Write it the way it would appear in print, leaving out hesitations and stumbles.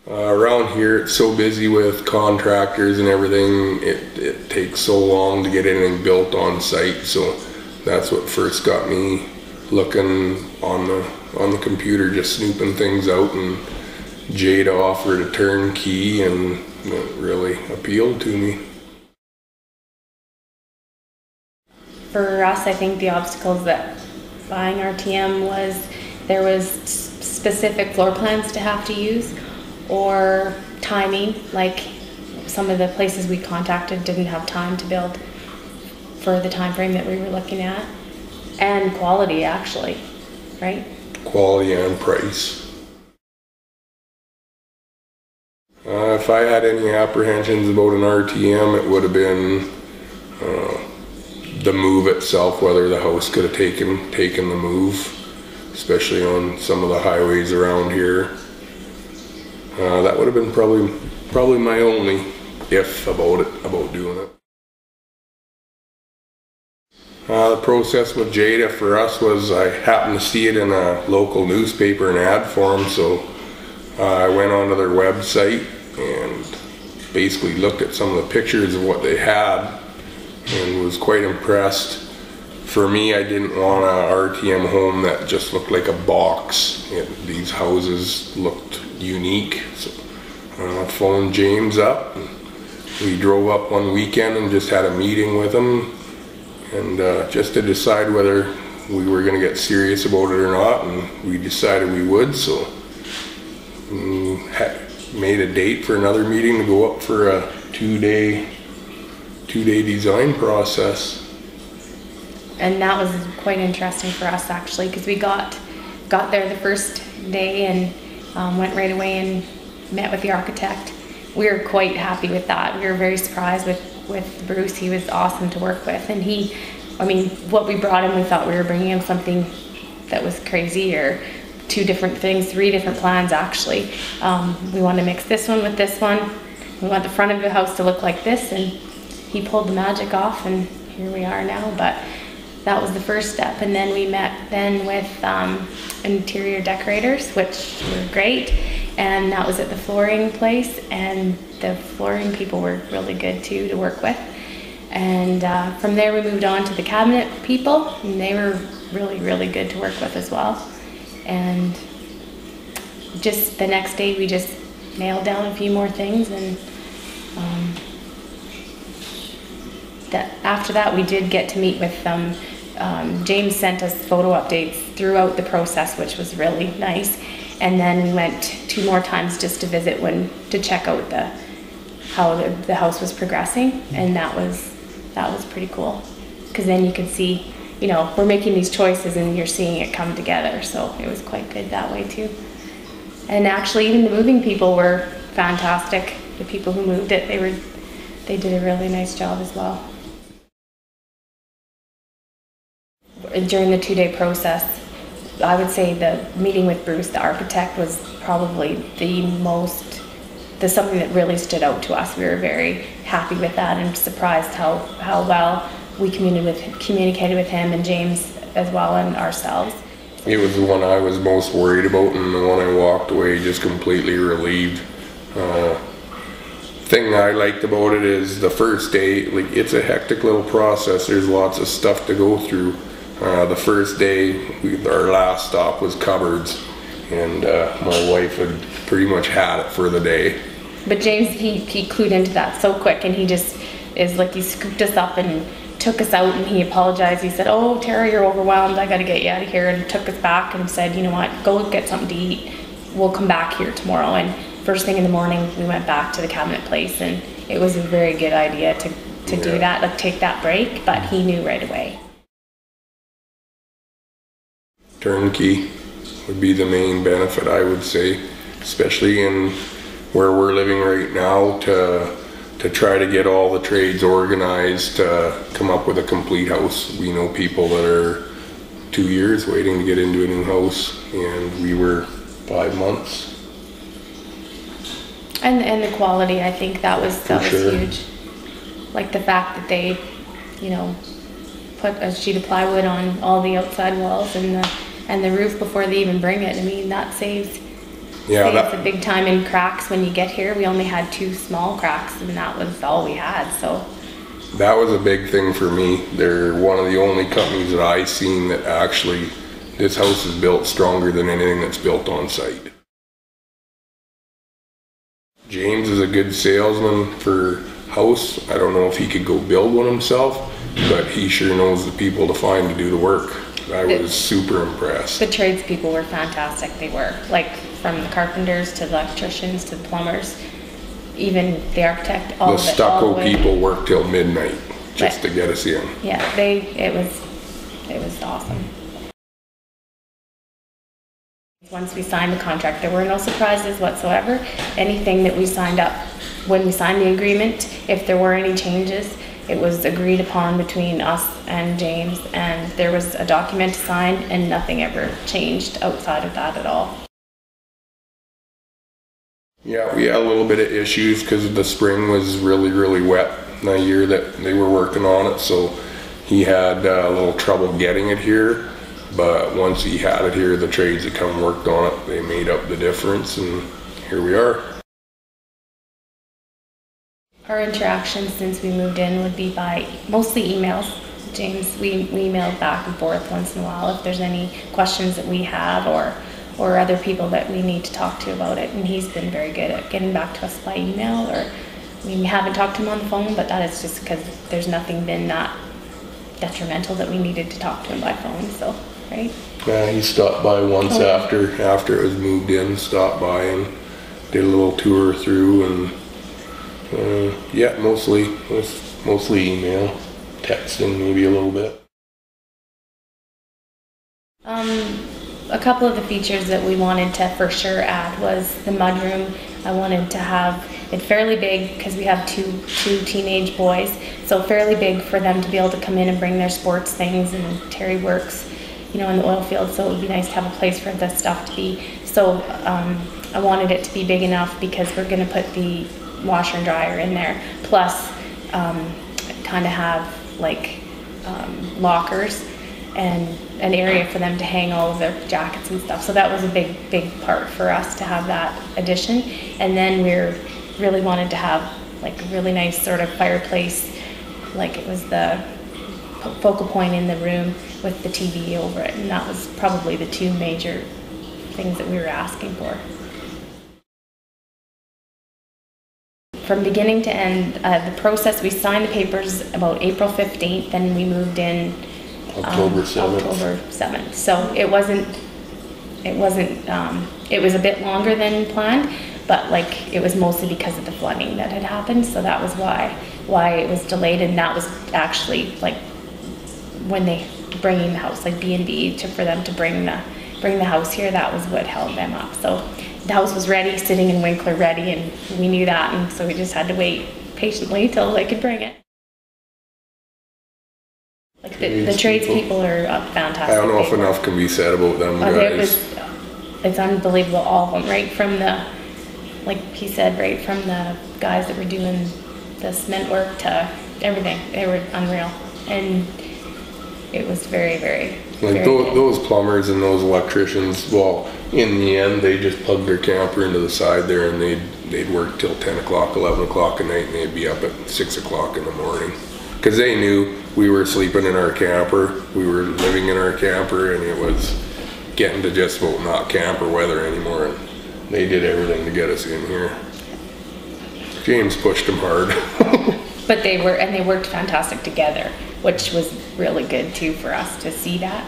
Around here it's so busy with contractors and everything, it takes so long to get anything built on site, so that's what first got me looking on the computer, just snooping things out, and Jadah offered a turnkey and it really appealed to me. For us, I think the obstacles that buying RTM was there was specific floor plans to have to use, or timing, like some of the places we contacted didn't have time to build for the time frame that we were looking at, and quality actually, right? Quality and price. If I had any apprehensions about an RTM, it would have been the move itself, whether the house could have taken the move, especially on some of the highways around here. That would have been probably my only if about doing it. The process with Jadah for us was I happened to see it in a local newspaper, an ad form, so I went onto their website and basically looked at some of the pictures of what they had and was quite impressed. For me, I didn't want a RTM home that just looked like a box. These houses looked unique. So I phoned James up. We drove up one weekend and just had a meeting with him, and just to decide whether we were going to get serious about it or not, and we decided we would, so made a date for another meeting to go up for a two-day design process. And that was quite interesting for us actually, because we got there the first day and went right away and met with the architect. We were quite happy with that. We were very surprised with Bruce. He was awesome to work with, and what we brought him, we thought we were bringing him something that was crazy, or two different things, three different plans actually. We wanted to mix this one with this one. We want the front of the house to look like this, and he pulled the magic off, and here we are now. But that was the first step, and then we met with interior decorators, which were great, and that was at the flooring place, and the flooring people were really good too to work with. And from there we moved on to the cabinet people, and they were really, really good to work with as well. And just the next day we just nailed down a few more things, and after that we did get to meet with them. James sent us photo updates throughout the process, which was really nice. And then we went 2 more times just to visit to check out how the house was progressing, and that was pretty cool, because then you can see, we're making these choices and you're seeing it come together. So it was quite good that way too. And actually, even the moving people were fantastic. The people who moved it, they did a really nice job as well. During the 2-day process, I would say the meeting with Bruce, the architect, was probably something that really stood out to us. We were very happy with that and surprised how well we communicated with him and James as well, and ourselves. It was the one I was most worried about, and the one I walked away just completely relieved. Thing I liked about it is the first day, it's a hectic little process. There's lots of stuff to go through. The first day, our last stop was cupboards, and my wife had pretty much had it for the day. But James, he clued into that so quick, and he just is like, he scooped us up and took us out, and he apologized. He said, "Oh, Tara, you're overwhelmed. I got to get you out of here," and took us back and said, "You know what? Go get something to eat. We'll come back here tomorrow." And first thing in the morning, we went back to the cabinet place, and it was a very good idea to do that, like take that break. But he knew right away. Turnkey would be the main benefit, I would say, especially in where we're living right now, to try to get all the trades organized to come up with a complete house. We know people that are 2 years waiting to get into a new house, and we were 5 months. And the quality, I think that was Sure. Huge. Like the fact that they, put a sheet of plywood on all the outside walls and the roof before they even bring it. I mean, that saves Yeah, it's a big time in cracks when you get here. We only had 2 small cracks, and that was all we had, so. That was a big thing for me. They're one of the only companies that I've seen that actually, this house is built stronger than anything that's built on site. James is a good salesman for house. I don't know if he could go build one himself, but he sure knows the people to find to do the work. I was super impressed. The tradespeople were fantastic. They were, like, from the carpenters to the electricians to the plumbers, even the architect, all of it. The stucco people worked till midnight just to get us in. Yeah, it was awesome. Once we signed the contract, there were no surprises whatsoever. Anything that we signed up, when we signed the agreement, if there were any changes, it was agreed upon between us and James, and there was a document signed, and nothing ever changed outside of that at all. Yeah, we had a little bit of issues because the spring was really, really wet the year that they were working on it, so he had a little trouble getting it here. But once he had it here, the trades that come worked on it, they made up the difference, and here we are. Our interactions since we moved in would be by mostly emails. James, we emailed back and forth once in a while if there's any questions that we have or other people that we need to talk to about it, and he's been very good at getting back to us by email, or we haven't talked to him on the phone, but that is just because there's nothing been that detrimental that we needed to talk to him by phone, so, right? Yeah, he stopped by once after it was moved in, stopped by and did a little tour through, and yeah, mostly email, texting maybe a little bit. A couple of the features that we wanted to for sure add was the mudroom. I wanted to have it fairly big because we have two teenage boys, so fairly big for them to be able to come in and bring their sports things, and Terry works, you know, in the oil field, so it would be nice to have a place for the stuff to be. So I wanted it to be big enough because we're going to put the washer and dryer in there, plus kind of have like lockers and an area for them to hang all of their jackets and stuff. So that was a big part for us to have that addition. And then we really wanted to have like a really nice sort of fireplace, like it was the focal point in the room with the TV over it, and that was probably the 2 major things that we were asking for. From beginning to end, the process, we signed the papers about April 15th, and we moved in October 7th. October 7th. So it was a bit longer than planned, but like it was mostly because of the flooding that had happened. So that was why it was delayed, and that was actually like when they bringing the house, like B&B, for them to bring the house here. That was what held them up. So the house was ready, sitting in Winkler ready, and we knew that, and so we just had to wait patiently till they could bring it. Like the tradespeople are fantastic. I don't know if enough can be said about them guys. It's unbelievable, all of them, right from the, like he said, right from the guys that were doing the cement work to everything. They were unreal, and it was very, very, like those plumbers and those electricians, well, in the end, they just plugged their camper into the side there, and they'd work till 10 o'clock, 11 o'clock at night, and they'd be up at 6 o'clock in the morning. Because they knew we were sleeping in our camper, we were living in our camper, and it was getting to just about not camper weather anymore, and they did everything to get us in here. James pushed them hard. But they worked fantastic together, which was really good too for us to see that.